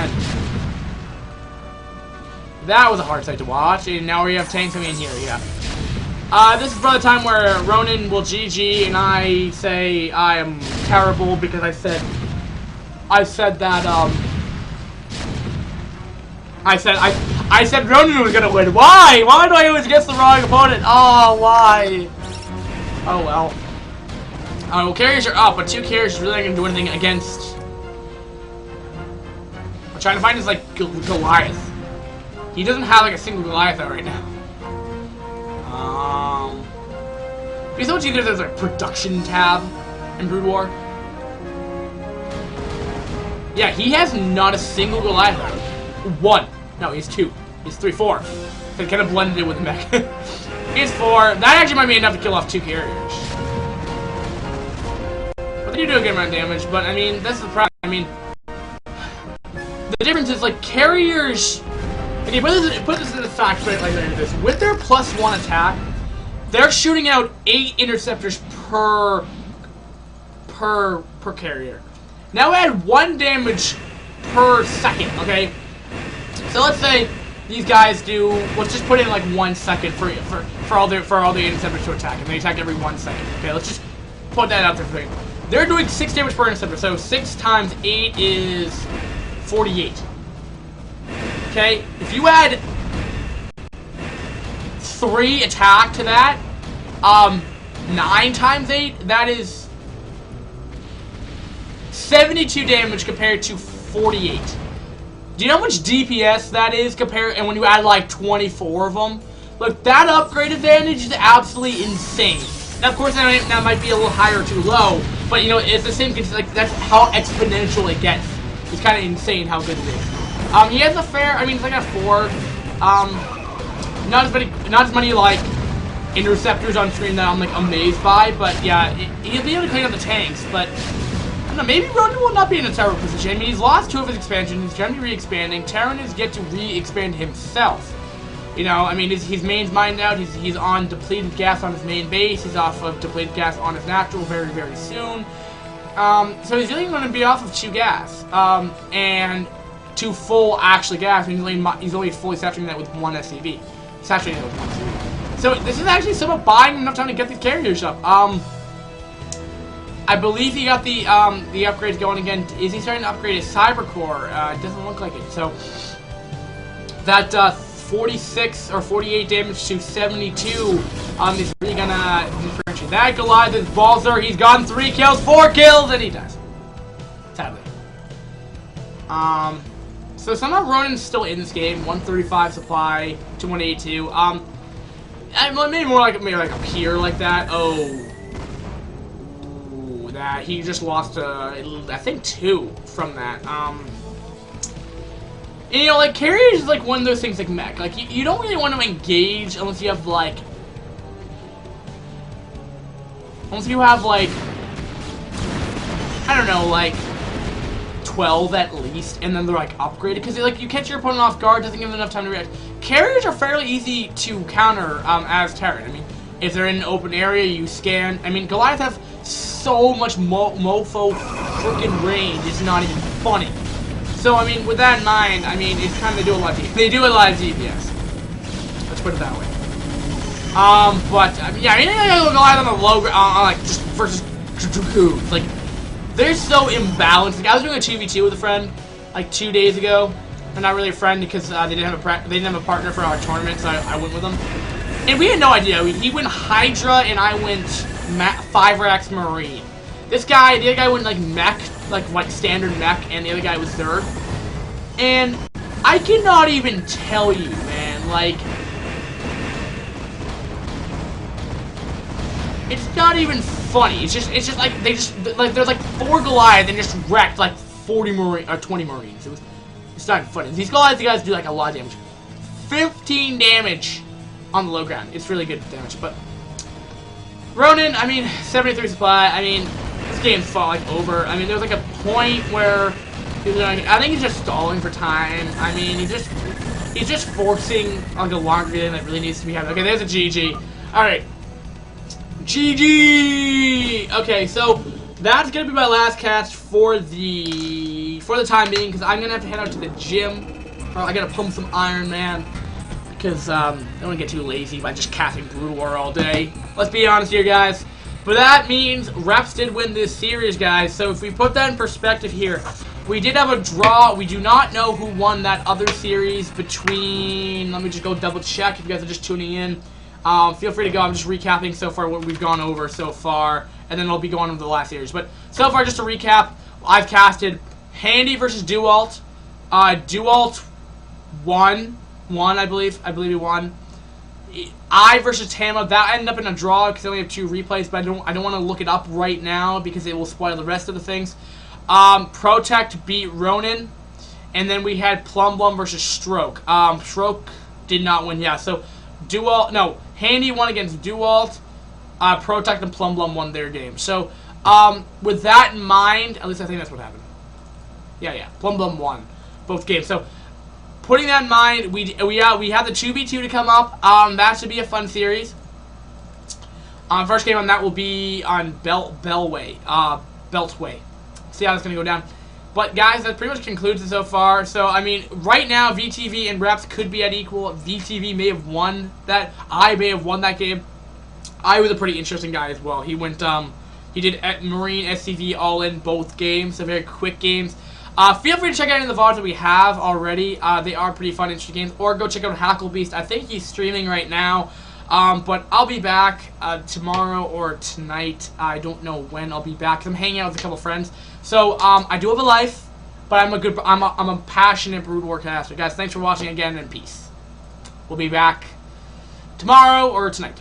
man. That was a hard sight to watch, and now we have tanks coming in here, yeah. This is for the time where Ronan will GG, and I say I am terrible because I said that, I said Ronan was gonna win. Why? Why do I always guess the wrong opponent? Oh, why? Oh, well. Well, carriers are up, but 2 carriers really not gonna do anything against... I'm trying to find his, like, Goliath. He doesn't have, like, a single Goliath out right now. You know what's either there's a production tab in Pr.4? Yeah, he has not a single Goliath out. 1. No, he's 2. He's 3-4. They kind of blended it with the mech. He's 4. That actually might be enough to kill off 2 carriers. But they do a good amount of damage, but I mean, that's the problem. I mean, the difference is, like, carriers... Okay, put this in the fact straight like this. With their +1 attack, they're shooting out 8 interceptors per carrier. Now add 1 damage per second, okay? So let's say these guys do, let's just put in like 1 second for all the interceptors to attack, and they attack every 1 second. Okay, let's just put that out there for you. They're doing 6 damage per interceptor, so 6 times 8 is 48. Okay, if you add 3 attack to that, 9 times 8, that is 72 damage compared to 48. Do you know how much DPS that is compared, and when you add like 24 of them? Look, that upgrade advantage is absolutely insane. Now, of course, that might be a little higher or too low, but you know, it's the same, like, that's how exponential it gets. It's kind of insane how good it is. He has a fair, I mean, it's like a 4. Not as many like interceptors on screen that I'm like amazed by, but yeah, he'll be able to clean up the tanks. But I don't know, maybe Ronan will not be in a terrible position. I mean, he's lost 2 of his expansions. He's going to be re-expanding. Terran is yet to re-expand himself. You know, I mean, his main's mined out. He's on depleted gas on his main base. He's off of depleted gas on his natural very, very soon. So he's really going to be off of 2 gas. And 2 full actually gas. I mean, he's only fully saturating that with 1 SCV. Saturating it with 1 SCV. So this is actually somewhat buying enough time to get these carriers up. I believe he got the upgrades going again. Is he starting to upgrade his cyber core? It doesn't look like it. So that 46 or 48 damage to 72 is really gonna differentiate. That Goliath is Balzer. He's gotten 3 kills, 4 kills, and he dies. Sadly. So somehow Ronan's still in this game. 135 supply to 182. Maybe more like maybe like a peer like that. Oh, that he just lost I think 2 from that. And, you know, like, carriers is like one of those things like mech. Like, you don't really want to engage unless you have like, I don't know, like 12 at least, and then they're like upgraded, because like you catch your opponent off guard, doesn't give them enough time to react. Carriers are fairly easy to counter as Terran. I mean, if they're in an open area, you scan. I mean, Goliath have so much mofo freaking range, it's not even funny. So I mean, with that in mind, I mean, it's kind of, they do a lot of DPS. Let's put it that way. But yeah, I mean, Goliath on the low, like just versus Dragoons, like. They're so imbalanced. Like, I was doing a 2v2 with a friend like 2 days ago. They're not really a friend because they didn't have a partner for our tournament, so I went with them. And we had no idea. He went Hydra and I went 5-Rax Marine. The other guy went like mech, like standard mech, and the other guy was Zerg. And I cannot even tell you, man, like, it's not even funny. It's just like there's like 4 Goliath and just wrecked like 40 Marine or 20 Marines. It's not even funny. These Goliath guys do like a lot of damage. 15 damage on the low ground. It's really good damage. But Ronan, I mean, 73 supply. I mean, this game's over. I mean, there's like a point where I think he's just stalling for time. I mean, he's just forcing like a longer game that really needs to be happening. Okay, there's a GG. All right. GG! Okay, so that's gonna be my last cast for the for the time being, because I'm gonna have to head out to the gym. I gotta pump some Iron Man, because I don't want to get too lazy by just casting Brood War all day. Let's be honest here, guys. But that means Reps did win this series, guys. So if we put that in perspective here, we did have a draw. We do not know who won that other series between... Let me just go double check if you guys are just tuning in. Feel free to go. I'm just recapping so far what we've gone over so far. And then I'll be going over the last series. But so far, just to recap, I've casted Handy versus Dualt. Dualt won, I believe. I believe he won. I versus Tama, that ended up in a draw because I only have 2 replays, but I don't want to look it up right now because it will spoil the rest of the things. Protect beat Ronin, and then we had Plum versus Stroke. Stroke did not win, yeah. So Handy won against Dualt. Protect and Plum won their game. So with that in mind, at least I think that's what happened. Yeah, Plum won both games. So putting that in mind, we have the 2v2 to come up. That should be a fun series. First game on that will be on Beltway. See how that's going to go down. But guys, that pretty much concludes it so far. So, I mean, right now, VTV and Reps could be at equal. VTV may have won that. I may have won that game. I was a pretty interesting guy as well. He went, he did Marine, SCV all in both games. So very quick games. Feel free to check out any of the VODs that we have already. They are pretty fun, interesting games. Or go check out Hacklebeast. I think he's streaming right now. But I'll be back tomorrow or tonight. I don't know when I'll be back. 'Cause I'm hanging out with a couple friends. So I do have a life, but I'm a passionate Brood War caster. Guys, thanks for watching again, and peace. We'll be back tomorrow or tonight.